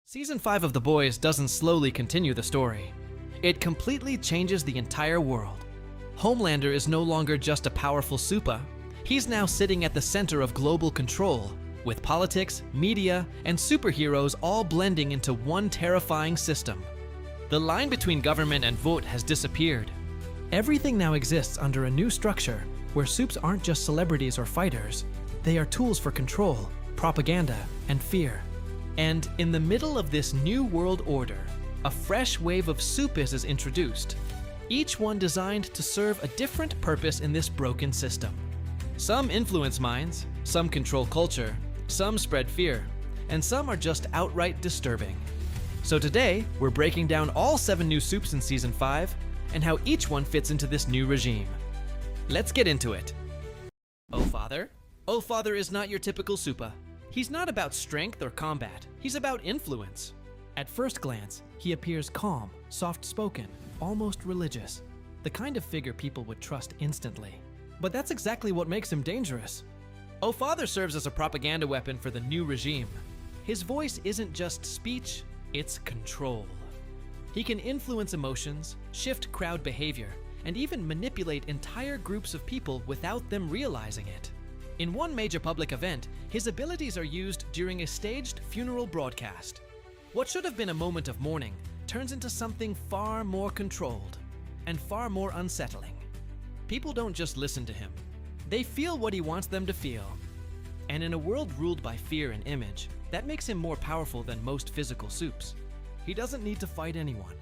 Season 5 of The Boys doesn't slowly continue the story. It completely changes the entire world. Homelander is no longer just a powerful super. He's now sitting at the center of global control, with politics, media, and superheroes all blending into one terrifying system. The line between government and Vought has disappeared. Everything now exists under a new structure where Supes aren't just celebrities or fighters. They are tools for control, propaganda, and fear. And in the middle of this new world order, a fresh wave of Supes is introduced, each one designed to serve a different purpose in this broken system. Some influence minds, some control culture, some spread fear, and some are just outright disturbing. So today, we're breaking down all 7 new Supes in Season 5 and how each one fits into this new regime. Let's get into it. Oh Father? Oh Father is not your typical super. He's not about strength or combat, he's about influence. At first glance, he appears calm, soft-spoken, almost religious, the kind of figure people would trust instantly. But that's exactly what makes him dangerous. Oh Father serves as a propaganda weapon for the new regime. His voice isn't just speech, it's control. He can influence emotions, shift crowd behavior, and even manipulate entire groups of people without them realizing it. In one major public event, his abilities are used during a staged funeral broadcast. What should have been a moment of mourning turns into something far more controlled and far more unsettling. People don't just listen to him. They feel what he wants them to feel. And in a world ruled by fear and image, that makes him more powerful than most physical Supes. He doesn't need to fight anyone.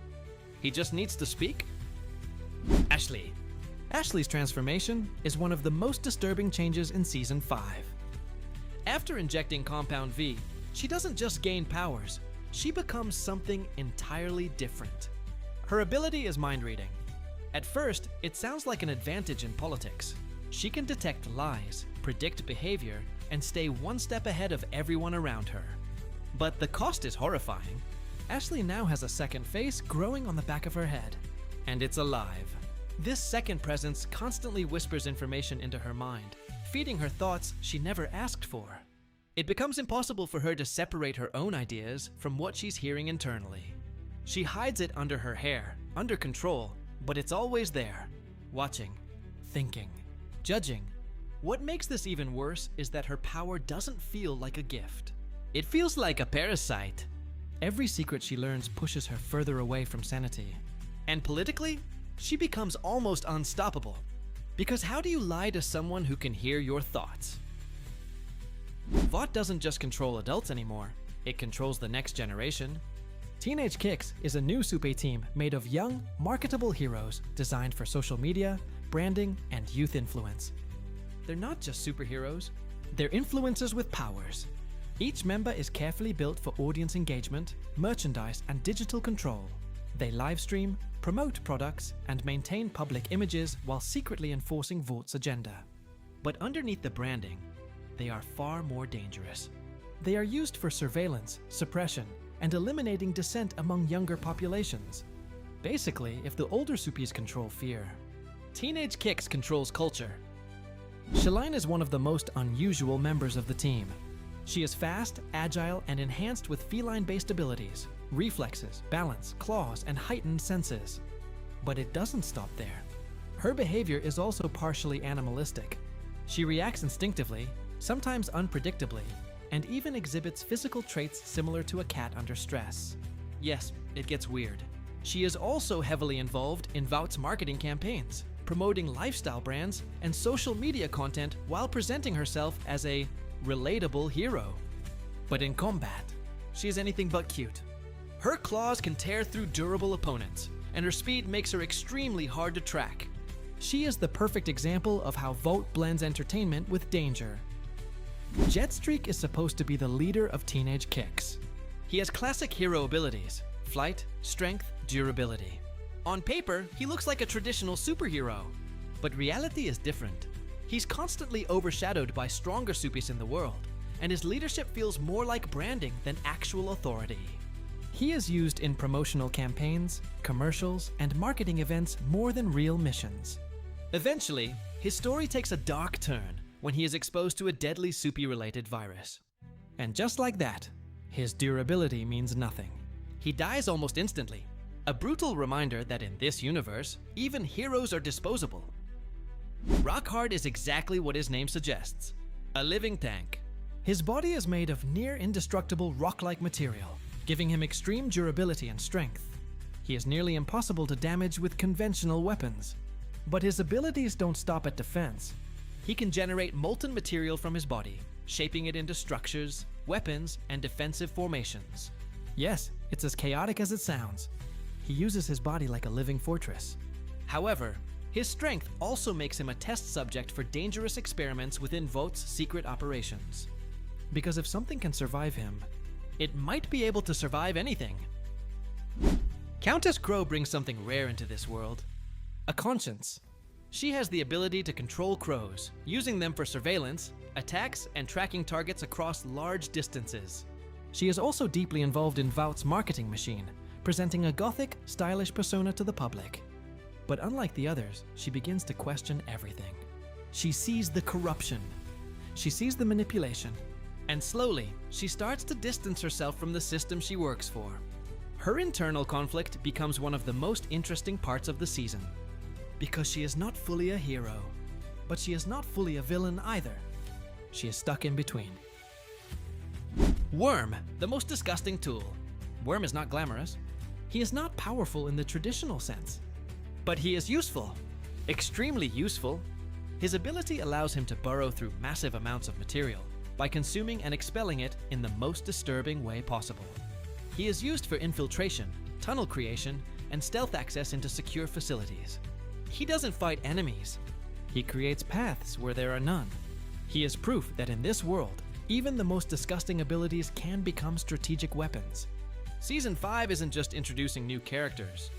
He just needs to speak. Ashley. Ashley's transformation is one of the most disturbing changes in Season 5. After injecting Compound V, she doesn't just gain powers, she becomes something entirely different. Her ability is mind reading. At first, it sounds like an advantage in politics. She can detect lies, predict behavior, and stay one step ahead of everyone around her. But the cost is horrifying. Ashley now has a second face growing on the back of her head, and it's alive. This second presence constantly whispers information into her mind, feeding her thoughts she never asked for. It becomes impossible for her to separate her own ideas from what she's hearing internally. She hides it under her hair, under control, but it's always there, watching, thinking, judging. What makes this even worse is that her power doesn't feel like a gift. It feels like a parasite. Every secret she learns pushes her further away from sanity. And politically, she becomes almost unstoppable. Because how do you lie to someone who can hear your thoughts? Vought doesn't just control adults anymore, it controls the next generation. Teenage Kicks is a new Supe team made of young, marketable heroes designed for social media, branding, and youth influence. They're not just superheroes, they're influencers with powers. Each member is carefully built for audience engagement, merchandise, and digital control. They livestream, promote products, and maintain public images while secretly enforcing Vaught's agenda. But underneath the branding, they are far more dangerous. They are used for surveillance, suppression, and eliminating dissent among younger populations. Basically, if the older Supes control fear, Teenage Kicks controls culture. Shaline is one of the most unusual members of the team. She is fast, agile, and enhanced with feline-based abilities, reflexes, balance, claws, and heightened senses. But it doesn't stop there. Her behavior is also partially animalistic. She reacts instinctively, sometimes unpredictably, and even exhibits physical traits similar to a cat under stress. Yes, it gets weird. She is also heavily involved in Vought's marketing campaigns, promoting lifestyle brands and social media content while presenting herself as a relatable hero. But in combat, she is anything but cute. Her claws can tear through durable opponents, and her speed makes her extremely hard to track. She is the perfect example of how Vought blends entertainment with danger. Jetstreak is supposed to be the leader of Teenage Kicks. He has classic hero abilities: flight, strength, durability. On paper, he looks like a traditional superhero, but reality is different. He's constantly overshadowed by stronger Supes in the world, and his leadership feels more like branding than actual authority. He is used in promotional campaigns, commercials, and marketing events more than real missions. Eventually, his story takes a dark turn when he is exposed to a deadly Supe-related virus. And just like that, His durability means nothing. He dies almost instantly, a brutal reminder that in this universe, even heroes are disposable. Rockhard is exactly what his name suggests, a living tank. His body is made of near-indestructible rock-like material, giving him extreme durability and strength. He is nearly impossible to damage with conventional weapons. But his abilities don't stop at defense. He can generate molten material from his body, shaping it into structures, weapons, and defensive formations. Yes, it's as chaotic as it sounds. He uses his body like a living fortress. However, his strength also makes him a test subject for dangerous experiments within Vought's secret operations. Because if something can survive him, it might be able to survive anything. Countess Crow brings something rare into this world. A conscience. She has the ability to control crows, using them for surveillance, attacks, and tracking targets across large distances. She is also deeply involved in Vought's marketing machine, presenting a gothic, stylish persona to the public. But unlike the others, she begins to question everything. She sees the corruption. She sees the manipulation. And slowly, she starts to distance herself from the system she works for. Her internal conflict becomes one of the most interesting parts of the season. Because she is not fully a hero, but she is not fully a villain either. She is stuck in between. Worm, the most disgusting tool. Worm is not glamorous. He is not powerful in the traditional sense. But he is useful. Extremely useful. His ability allows him to burrow through massive amounts of material by consuming and expelling it in the most disturbing way possible. He is used for infiltration, tunnel creation, and stealth access into secure facilities. He doesn't fight enemies. He creates paths where there are none. He is proof that in this world, even the most disgusting abilities can become strategic weapons. Season 5 isn't just introducing new characters.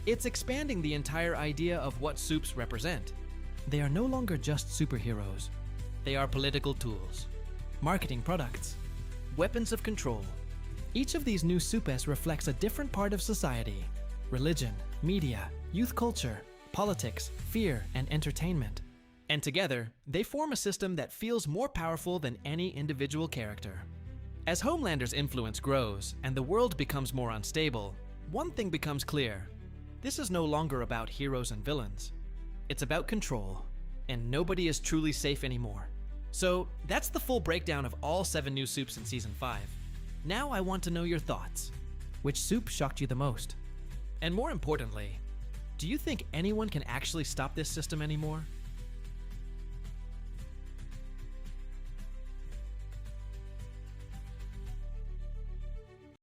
It's expanding the entire idea of what Supes represent. They are no longer just superheroes. They are political tools, marketing products, weapons of control. Each of these new Supes reflects a different part of society: religion, media, youth culture, politics, fear, and entertainment. And together, they form a system that feels more powerful than any individual character. As Homelander's influence grows and the world becomes more unstable, one thing becomes clear. This is no longer about heroes and villains. It's about control, and nobody is truly safe anymore. So that's the full breakdown of all 7 new Supes in Season 5. Now I want to know your thoughts. Which Supe shocked you the most? And more importantly, do you think anyone can actually stop this system anymore?